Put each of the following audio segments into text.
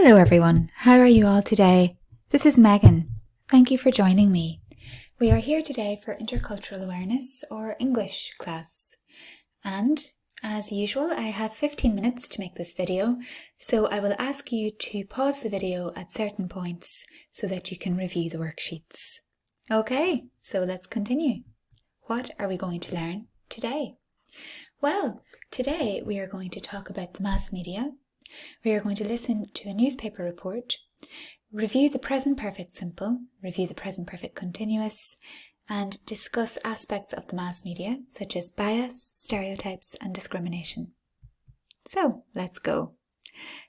Hello everyone, how are you all today? This is Megan. Thank you for joining me. We are here today for Intercultural Awareness or English class. And as usual, I have 15 minutes to make this video, so I will ask you to pause the video at certain points so that you can review the worksheets. Okay, so let's continue. What are we going to learn today? Well, today we are going to talk about the mass media. We are going to listen to a newspaper report, review the present perfect simple, review the present perfect continuous, and discuss aspects of the mass media such as bias, stereotypes, and discrimination. So, let's go.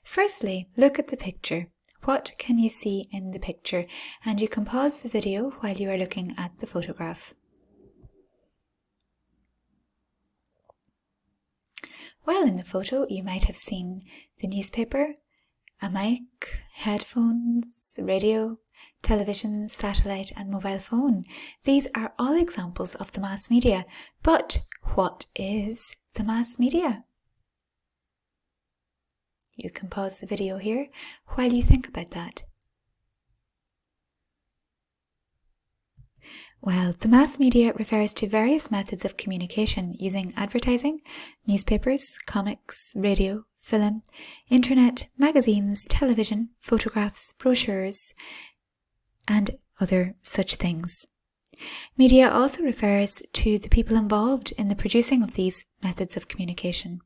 Firstly, look at the picture. What can you see in the picture? And you can pause the video while you are looking at the photograph. Well, in the photo, you might have seen the newspaper, a mic, headphones, radio, television, satellite, and mobile phone. These are all examples of the mass media. But what is the mass media? You can pause the video here while you think about that. Well, the mass media refers to various methods of communication using advertising, newspapers, comics, radio, film, internet, magazines, television, photographs, brochures, and other such things. Media also refers to the people involved in the producing of these methods of communication.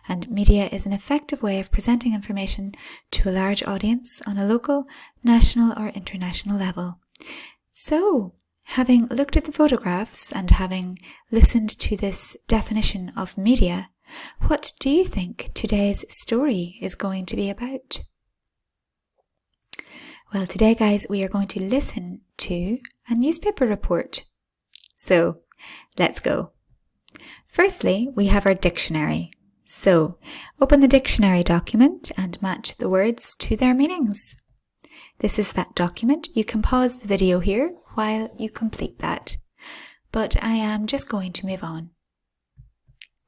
And media is an effective way of presenting information to a large audience on a local, national, or international level. So, having looked at the photographs and having listened to this definition of media, what do you think today's story is going to be about? Well, today, guys, we are going to listen to a newspaper report. So, let's go. Firstly, we have our dictionary. So, open the dictionary document and match the words to their meanings. This is that document. You can pause the video here while you complete that. But I am just going to move on.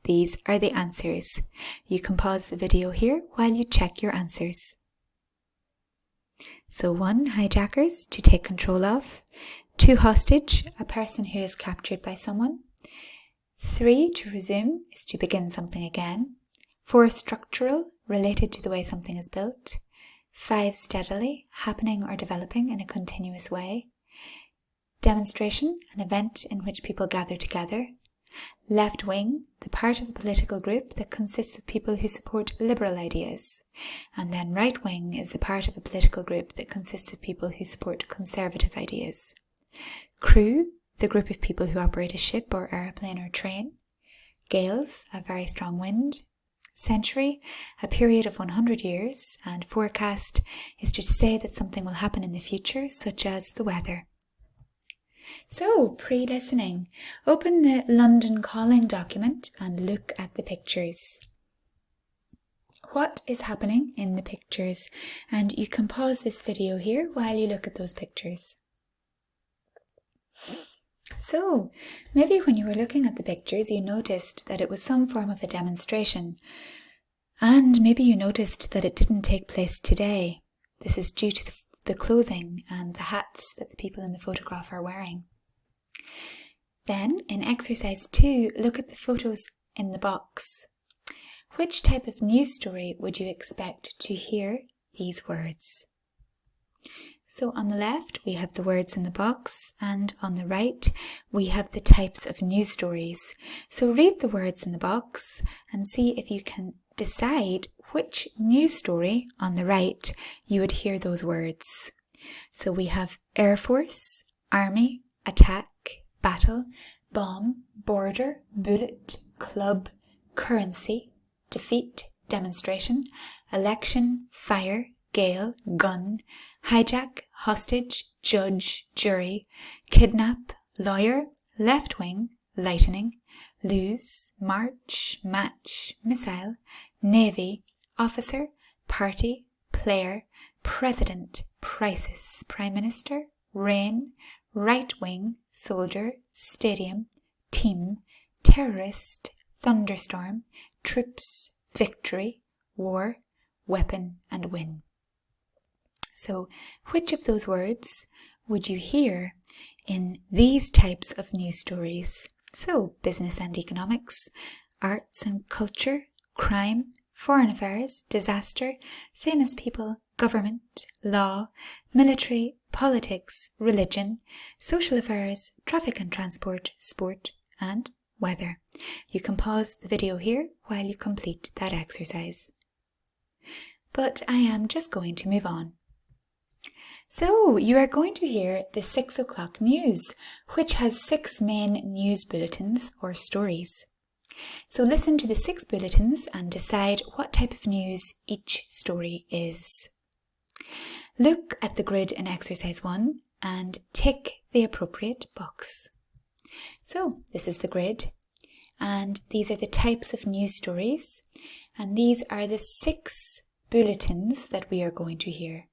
These are the answers. You can pause the video here while you check your answers. So 1, hijackers, to take control of. 2, hostage, a person who is captured by someone. 3, to resume, is to begin something again. 4, structural, related to the way something is built. 5, steadily, happening or developing in a continuous way. Demonstration, an event in which people gather together. Left wing, the part of a political group that consists of people who support liberal ideas. And then right wing is the part of a political group that consists of people who support conservative ideas. Crew, the group of people who operate a ship or aeroplane or train. Gales, a very strong wind. Century, a period of 100 years, and forecast is to say that something will happen in the future, such as the weather. So, pre-listening, open the London Calling document and look at the pictures. What is happening in the pictures? And you can pause this video here while you look at those pictures. So, maybe when you were looking at the pictures, you noticed that it was some form of a demonstration. And maybe you noticed that it didn't take place today. This is due to the clothing and the hats that the people in the photograph are wearing. Then, in exercise 2, look at the photos in the box. Which type of news story would you expect to hear these words? So on the left, we have the words in the box, and on the right, we have the types of news stories. So read the words in the box and see if you can decide which news story on the right you would hear those words. So we have Air Force, Army, attack, battle, bomb, border, bullet, club, currency, defeat, demonstration, election, fire, gale, gun, hijack, hostage, judge, jury, kidnap, lawyer, left wing, lightning, lose, march, match, missile, navy, officer, party, player, president, crisis, prime minister, rain, right wing, soldier, stadium, team, terrorist, thunderstorm, troops, victory, war, weapon, and win. So, which of those words would you hear in these types of news stories? So, business and economics, arts and culture, crime, foreign affairs, disaster, famous people, government, law, military, politics, religion, social affairs, traffic and transport, sport, and weather. You can pause the video here while you complete that exercise. But I am just going to move on. So, you are going to hear the 6 o'clock news, which has 6 main news bulletins or stories. So listen to the 6 bulletins and decide what type of news each story is. Look at the grid in exercise 1 and tick the appropriate box. So this is the grid, and these are the types of news stories, and these are the 6 bulletins that we are going to hear.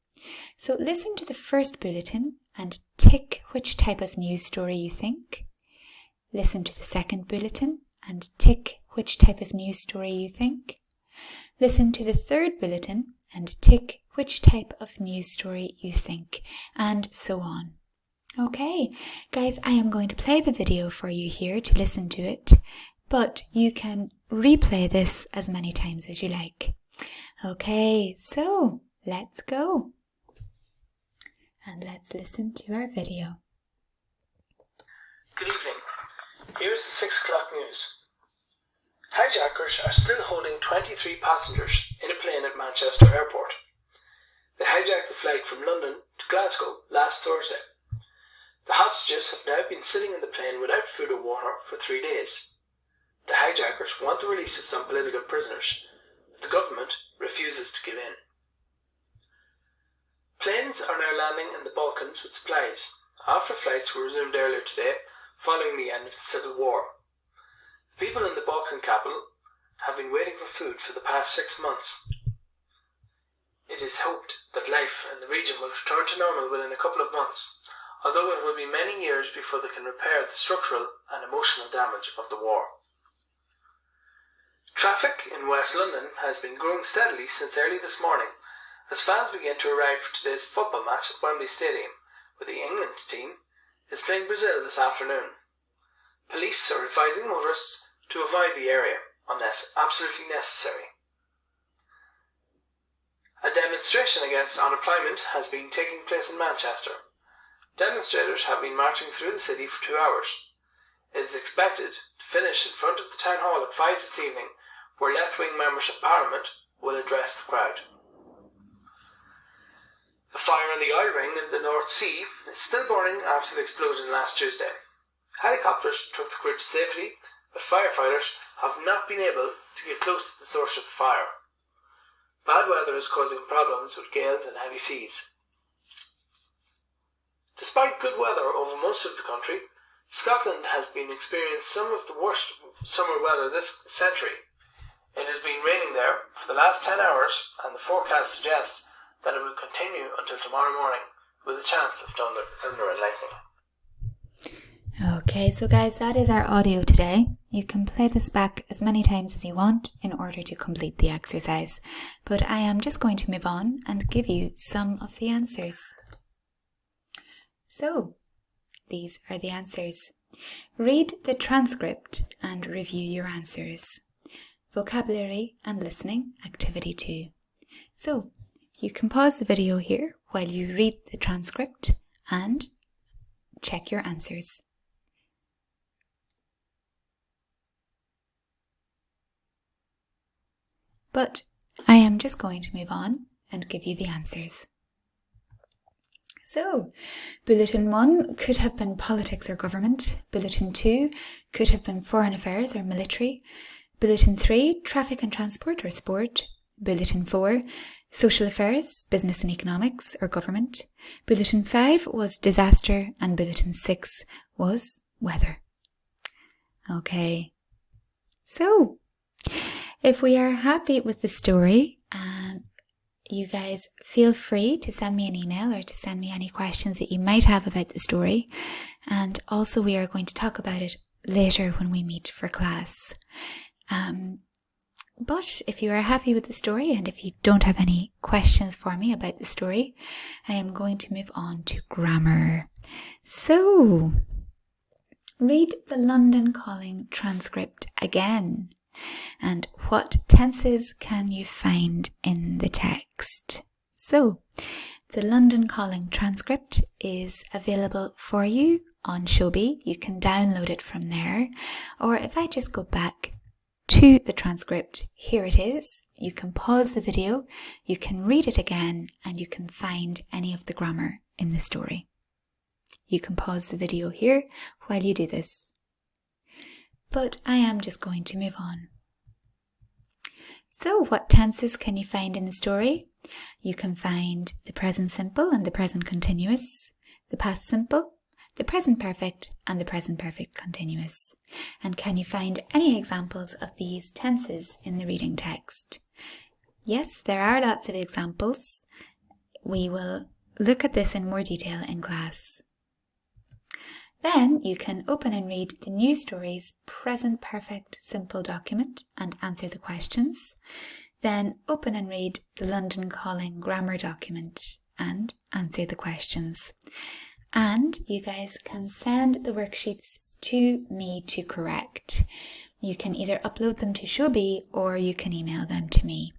So listen to the first bulletin and tick which type of news story you think. Listen to the second bulletin and tick which type of news story you think. Listen to the third bulletin and tick which type of news story you think, and so on. Okay, guys, I am going to play the video for you here to listen to it, but you can replay this as many times as you like. Okay, so let's go. And let's listen to our video. Good evening. Here's the 6 o'clock news. Hijackers are still holding 23 passengers in a plane at Manchester Airport. They hijacked the flight from London to Glasgow last Thursday. The hostages have now been sitting in the plane without food or water for 3 days. The hijackers want the release of some political prisoners, but the government refuses to give in. Planes are now landing in the Balkans with supplies, after flights were resumed earlier today following the end of the civil war. The people in the Balkan capital have been waiting for food for the past 6 months. It is hoped that life in the region will return to normal within a couple of months, although it will be many years before they can repair the structural and emotional damage of the war. Traffic in West London has been growing steadily since early this morning, as fans begin to arrive for today's football match at Wembley Stadium, where the England team is playing Brazil this afternoon. Police are advising motorists to avoid the area unless absolutely necessary. A demonstration against unemployment has been taking place in Manchester. Demonstrators have been marching through the city for 2 hours. It is expected to finish in front of the town hall at 5 this evening, where left-wing members of Parliament will address the crowd. The fire in the oil ring in the North Sea is still burning after the explosion last Tuesday. Helicopters took the crew to safety, but firefighters have not been able to get close to the source of the fire. Bad weather is causing problems with gales and heavy seas. Despite good weather over most of the country, Scotland has been experiencing some of the worst summer weather this century. It has been raining there for the last 10 hours, and the forecast suggests that it will continue until tomorrow morning, with a chance of thunder and lightning. Okay, so guys, that is our audio today. You can play this back as many times as you want in order to complete the exercise, but I am just going to move on and give you some of the answers. So, these are the answers. Read the transcript and review your answers. Vocabulary and listening, activity 2. So, you can pause the video here while you read the transcript and check your answers. But I am just going to move on and give you the answers. So, Bulletin 1 could have been politics or government. Bulletin 2 could have been foreign affairs or military. Bulletin 3, traffic and transport or sport. Bulletin 4, social affairs, business and economics or government. Bulletin 5 was disaster, and Bulletin 6 was weather. Okay, so if we are happy with the story, you guys feel free to send me an email or to send me any questions that you might have about the story. And also we are going to talk about it later when we meet for class. But if you are happy with the story and if you don't have any questions for me about the story, I am going to move on to grammar. So, read the London Calling transcript again. And what tenses can you find in the text? So, the London Calling transcript is available for you on Shobi. You can download it from there. Or if I just go back to the transcript, here it is. You can pause the video, you can read it again, and you can find any of the grammar in the story. You can pause the video here while you do this. But I am just going to move on. So, what tenses can you find in the story? You can find the present simple and the present continuous, the past simple, the present perfect and the present perfect continuous. And can you find any examples of these tenses in the reading text? Yes, there are lots of examples. We will look at this in more detail in class. Then you can open and read the New Stories Present Perfect Simple document and answer the questions. Then open and read the London Calling Grammar document and answer the questions. And you guys can send the worksheets to me to correct. You can either upload them to Shobi or you can email them to me.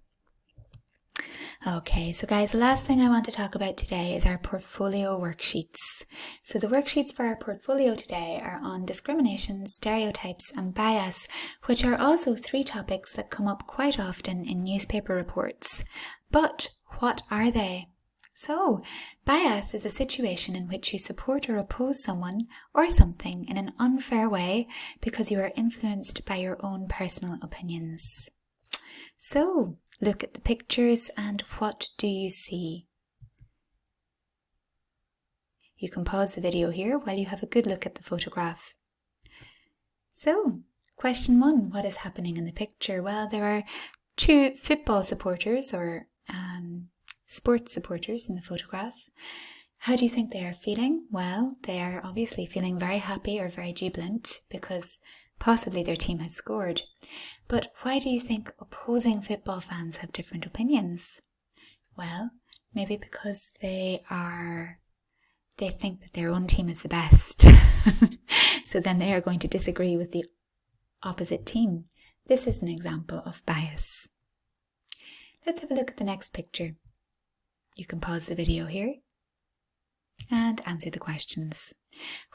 Okay, so guys, the last thing I want to talk about today is our portfolio worksheets. So the worksheets for our portfolio today are on discrimination, stereotypes and bias, which are also 3 topics that come up quite often in newspaper reports. But what are they? So, bias is a situation in which you support or oppose someone or something in an unfair way because you are influenced by your own personal opinions. So, look at the pictures and what do you see? You can pause the video here while you have a good look at the photograph. So, question 1, what is happening in the picture? Well, there are 2 football supporters or sports supporters in the photograph. How do you think they are feeling? Well, they are obviously feeling very happy or very jubilant because possibly their team has scored. But why do you think opposing football fans have different opinions? Well, maybe because they think that their own team is the best. So then they are going to disagree with the opposite team. This is an example of bias. Let's have a look at the next picture. You can pause the video here and answer the questions.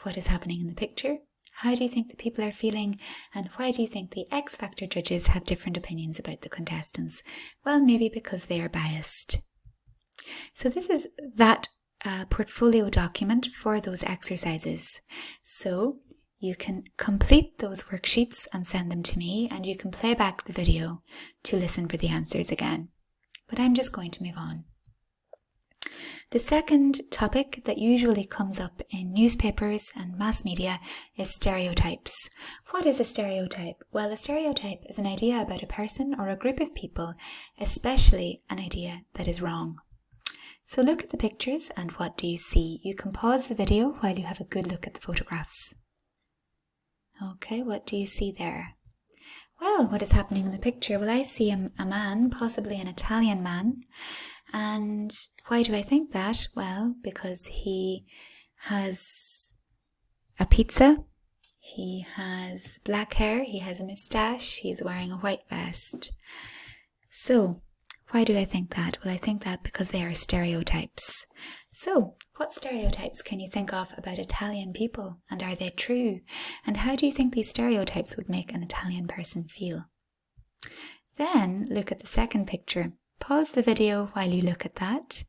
What is happening in the picture? How do you think the people are feeling? And why do you think the X Factor judges have different opinions about the contestants? Well, maybe because they are biased. So this is that portfolio document for those exercises. So you can complete those worksheets and send them to me, and you can play back the video to listen for the answers again. But I'm just going to move on. The second topic that usually comes up in newspapers and mass media is stereotypes. What is a stereotype? Well, a stereotype is an idea about a person or a group of people, especially an idea that is wrong. So look at the pictures and what do you see? You can pause the video while you have a good look at the photographs. Okay, what do you see there? Well, what is happening in the picture? Well, I see a man, possibly an Italian man. And why do I think that? Well, because he has a pizza, he has black hair, he has a moustache, he is wearing a white vest. So, why do I think that? Well, I think that because they are stereotypes. So, what stereotypes can you think of about Italian people, and are they true? And how do you think these stereotypes would make an Italian person feel? Then, look at the second picture. Pause the video while you look at that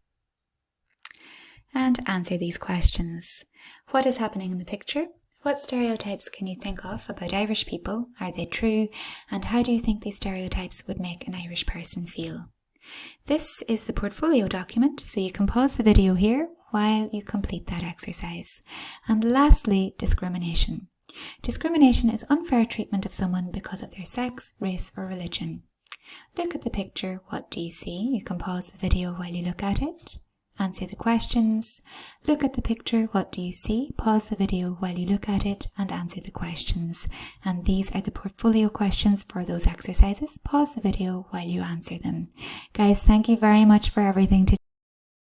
and answer these questions. What is happening in the picture? What stereotypes can you think of about Irish people? Are they true? And how do you think these stereotypes would make an Irish person feel? This is the portfolio document, so you can pause the video here while you complete that exercise. And lastly, discrimination. Discrimination is unfair treatment of someone because of their sex, race or religion. Look at the picture. What do you see? You can pause the video while you look at it answer the questions. Look at the picture, what do you see? Pause the video while you look at it and answer the questions. And these are the portfolio questions for those exercises. Pause the video while you answer them. Guys, thank you very much for everything today.